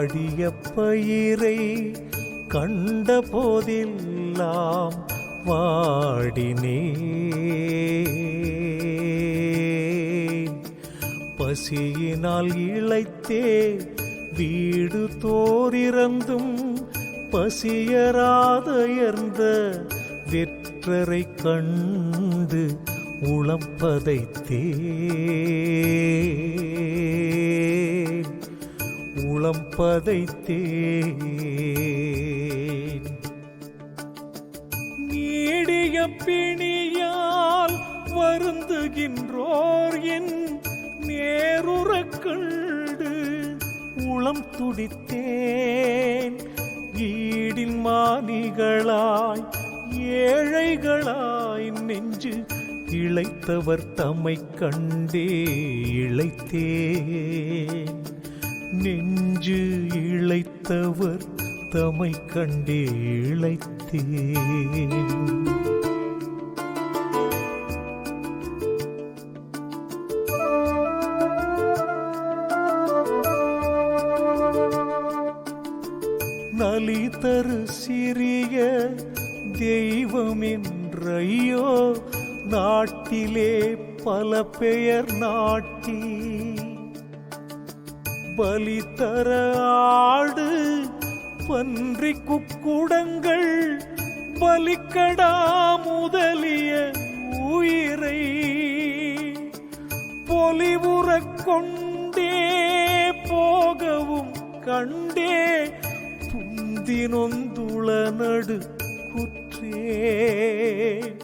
வாடிய பயிரை கண்ட போதெல்லாம் வாடினேன். பசியினால் இளைத்தே வீடு தோறிறந்தும் பசியராதயர்ந்த வெற்றரை கண்டு உளம் பதைத்தேன், உளம் பதைத்தேன். நீடிய பிணியால் வருந்துகின்றோர் என் நேருறக் கண்டு உளம் துடித்தேன். ஈடின் மானிகளாய் ஏழைகளாய் நெஞ்சு இளைத்தவர் தம்மை கண்டே இளைத்தேன். நெஞ்சு இளைத்தவர் தம்மை கண்டே இளைத்தேன். நலி தரு சிறிய தெய்வம் என்றையோ நாட்டிலே பல பெயர் நாட்டி பலி தர ஆடு பன்றி குக்குடங்கள் பலிக்கடா முதலிய உயிரை பொலிவுறக் கொண்டே போகவும் கண்டே புந்தினொந்துள நடு குற்றே.